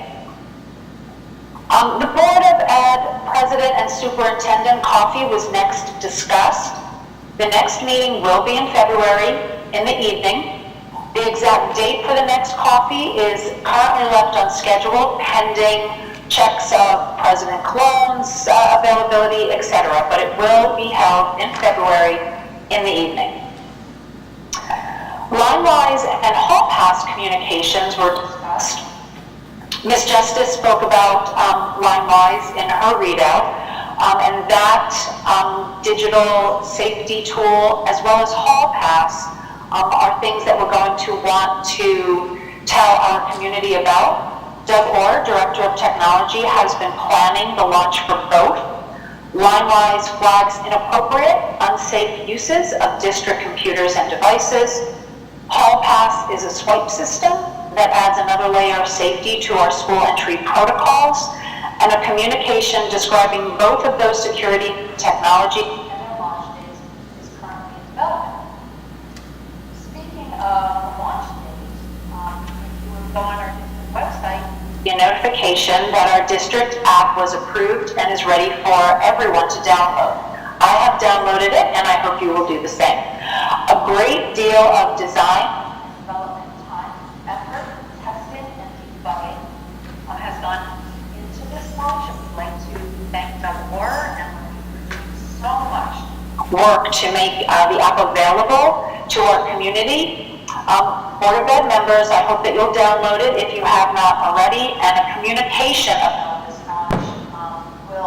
The Board of Ed President and Superintendent coffee was next discussed. The next meeting will be in February in the evening. The exact date for the next coffee is currently left unscheduled pending checks of President Cologne's availability, etc. But it will be held in February in the evening. Line-wise and hall pass communications were discussed. Ms. Justice spoke about Line-wise in her readout, and that digital safety tool as well as hall pass are things that we're going to want to tell our community about. Doug Orr, Director of Technology, has been planning the launch for both. Line-wise flags inappropriate, unsafe uses of district computers and devices. Hall pass is a swipe system that adds another layer of safety to our school entry protocols, and a communication describing both of those security technology and their launch dates is currently in development. Speaking of launch dates, if you would go on our district website, a notification that our district app was approved and is ready for everyone to download. I have downloaded it, and I hope you will do the same. A great deal of design, development time, effort, testing, and debugging has gone into this launch. We'd like to thank Doug Orr and so much work to make the app available to our community. Board of Ed members, I hope that you'll download it if you have not already, and a communication about this launch will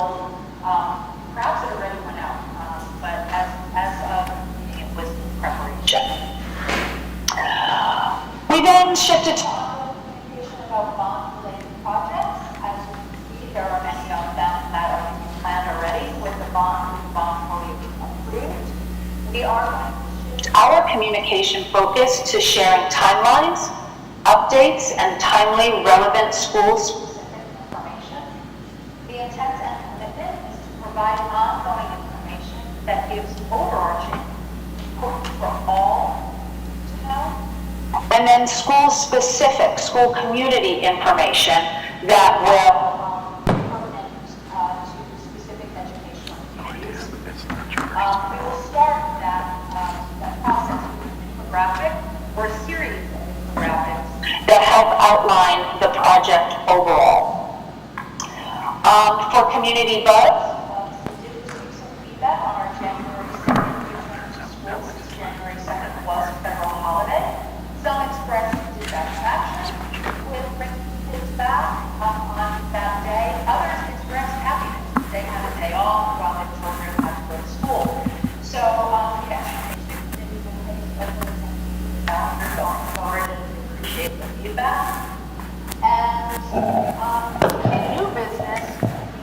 to talk about bond-related projects. As you can see, there are many of them that are being planned already with the bond fully approved. We are going to shift our communication focus to sharing timelines, updates, and timely relevant school-specific information. The intent and commitment is to provide ongoing information that gives overarching support for all to know. And then school-specific, school community information that will pertinent to specific educational communities. We will start that process with an infographic or a series of infographics that help outline the project overall. For community buzz, we did receive some feedback on our January 2nd return to school, since January 2nd was a federal holiday. Some expressed dissatisfaction with bringing kids back on that day. Others expressed happiness. They had a day off while their children had to go to school. So, the expectation is we will make efforts and calendar going forward and appreciate the feedback. And in new business,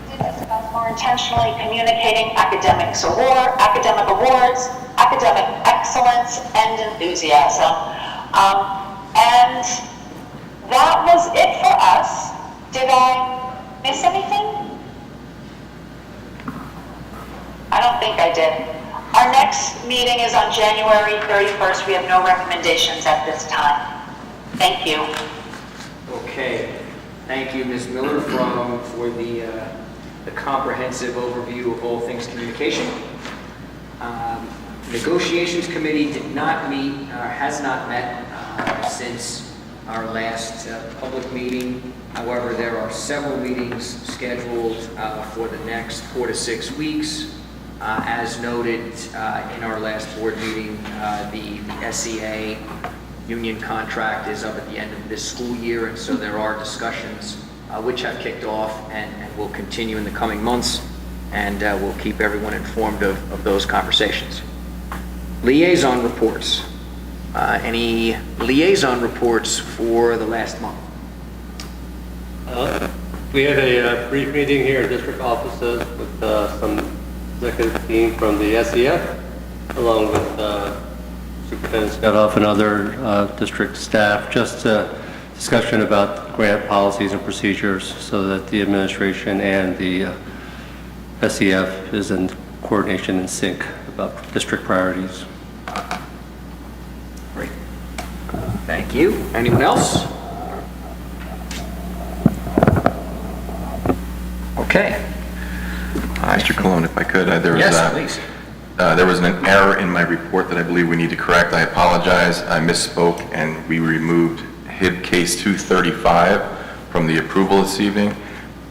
we did discuss more intentionally communicating academic awards, academic excellence, and enthusiasm. And that was it for us. Did I miss anything? I don't think I did. Our next meeting is on January 31st. We have no recommendations at this time. Thank you. Okay, thank you, Ms. Miller, for the comprehensive overview of all things communication. Negotiations Committee did not meet, has not met since our last public meeting. However, there are several meetings scheduled for the next 4 to 6 weeks. As noted in our last board meeting, the SEA union contract is up at the end of this school year, and so there are discussions which have kicked off and will continue in the coming months, and we'll keep everyone informed of those conversations. Liaison reports. Any liaison reports for the last month? We had a brief meeting here in district offices with some executive team from the SEF, along with Superintendent Scott and other district staff, just a discussion about grant policies and procedures so that the administration and the SEF is in coordination and sync about district priorities. Great. Thank you. Anyone else? Okay. Mr. Colon, if I could, there was Yes, please. There was an error in my report that I believe we need to correct. I apologize. I misspoke, and we removed HIB case 235 from the approval this evening.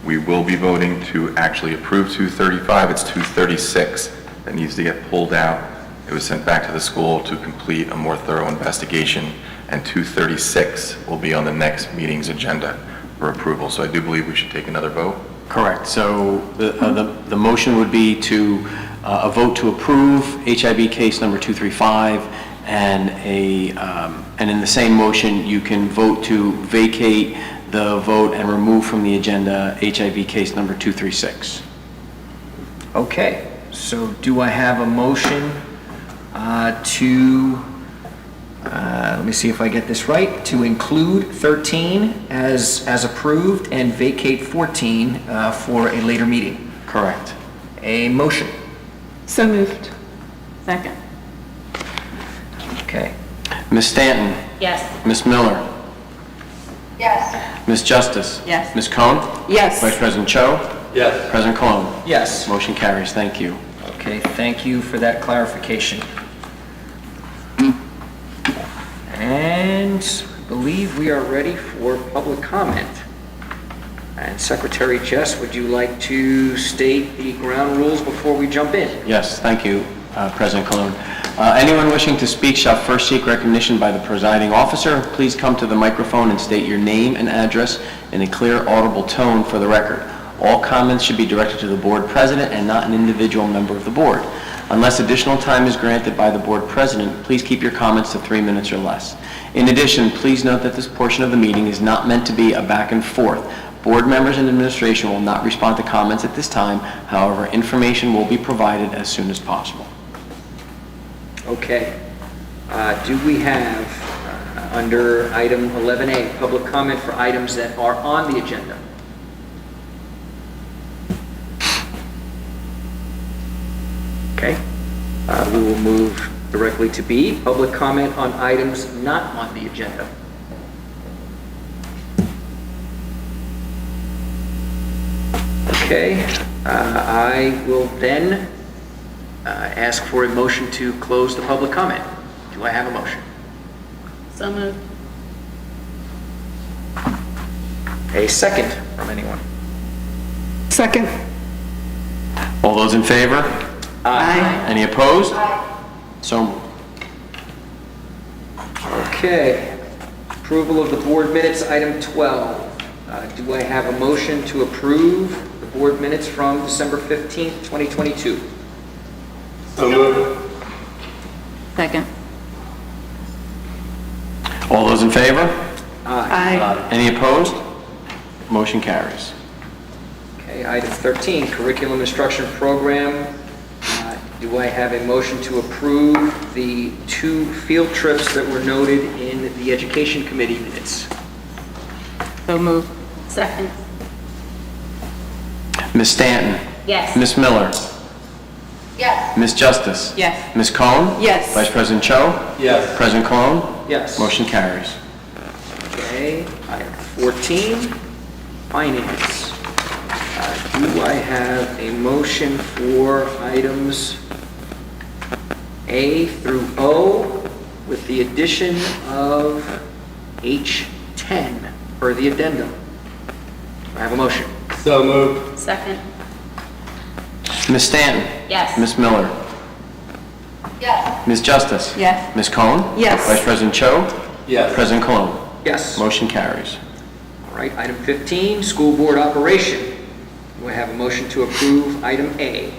We will be voting to actually approve 235. It's 236 that needs to get pulled out. It was sent back to the school to complete a more thorough investigation, and 236 will be on the next meeting's agenda for approval. So I do believe we should take another vote. Correct. So the motion would be to a vote to approve HIB case number 235, and in the same motion, you can vote to vacate the vote and remove from the agenda HIB case number 236. Okay, so do I have a motion to, let me see if I get this right, to include 13 as approved and vacate 14 for a later meeting? Correct. A motion. So moved. Second. Okay. Ms. Stanton? Yes. Ms. Miller? Yes. Ms. Justice? Yes. Ms. Cohn? Yes. Vice President Cho? Yes. President Cologne? Yes. Motion carries. Thank you. Okay, thank you for that clarification. And I believe we are ready for public comment. And Secretary Jess, would you like to state the ground rules before we jump in? Yes, thank you, President Cologne. Anyone wishing to speak shall first seek recognition by the presiding officer. Please come to the microphone and state your name and address in a clear, audible tone for the record. All comments should be directed to the board president and not an individual member of the board. Unless additional time is granted by the board president, please keep your comments to 3 minutes or less. In addition, please note that this portion of the meeting is not meant to be a back and forth. Board members and administration will not respond to comments at this time. However, information will be provided as soon as possible. Okay. Do we have, under item 11A, public comment for items that are on the agenda? Okay. We will move directly to B, public comment on items not on the agenda. Okay. I will then ask for a motion to close the public comment. Do I have a motion? So moved. A second from anyone? Second. All those in favor? Aye. Any opposed? So moved. Okay. Approval of the board minutes, item 12. Do I have a motion to approve the board minutes from December 15th, 2022? So moved. Second. All those in favor? Aye. Any opposed? Motion carries. Okay, item 13, curriculum instruction program. Do I have a motion to approve the 2 field trips that were noted in the education committee minutes? So moved. Second. Ms. Stanton? Yes. Ms. Miller? Yes. Ms. Justice? Yes. Ms. Cohen? Yes. Vice President Cho? Yes. President Cologne? Yes. Motion carries. Okay, item 14, finance. Do I have a motion for items A through O with the addition of H10 for the addendum? Do I have a motion? So moved. Second. Ms. Stanton? Yes. Ms. Miller? Yes. Ms. Justice? Yes. Ms. Cohen? Yes. Vice President Cho? Yes. President Cologne? Yes. Motion carries. All right, item 15, school board operation. Do I have a motion to approve item A?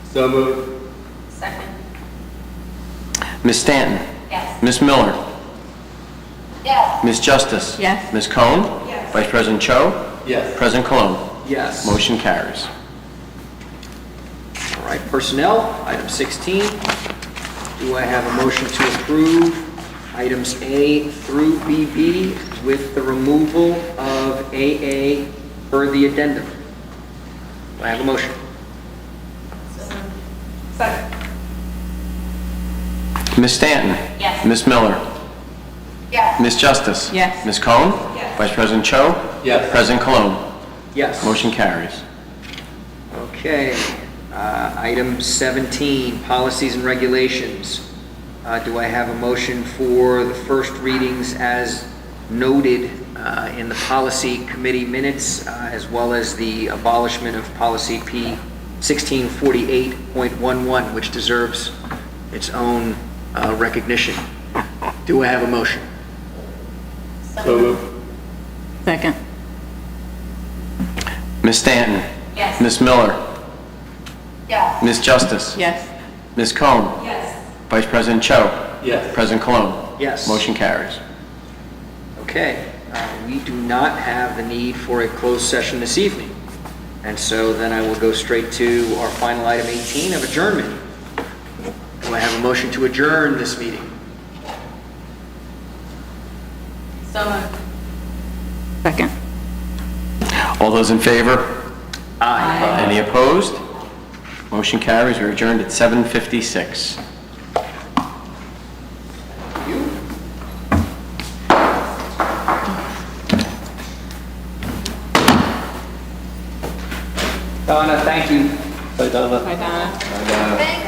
So moved. Second. Ms. Stanton? Yes. Ms. Miller? Yes. Ms. Justice? Yes. Ms. Cohen? Yes. Vice President Cho? Yes. President Cologne? Yes. Motion carries. All right, personnel, item 16. Do I have a motion to approve items A through BB with the removal of AA per the addendum? Do I have a motion? Second. Ms. Stanton? Yes. Ms. Miller? Yes. Ms. Justice? Yes. Ms. Cohen? Yes. Vice President Cho? Yes. President Cologne? Yes. Motion carries. Okay. Item 17, policies and regulations. Do I have a motion for the first readings as noted in the policy committee minutes, as well as the abolishment of policy P 1648.11, which deserves its own recognition? Do I have a motion? So moved. Second. Ms. Stanton? Yes. Ms. Miller? Yes. Ms. Justice? Yes. Ms. Cohen? Yes. Vice President Cho? Yes. President Cologne? Yes. Motion carries. Okay, we do not have the need for a closed session this evening. And so then I will go straight to our final item 18 of adjournment. Do I have a motion to adjourn this meeting? So moved. Second. All those in favor? Aye. Any opposed? Motion carries. We're adjourned at 7:56. Donna, thank you. Bye, Donna. Bye, Donna. Thank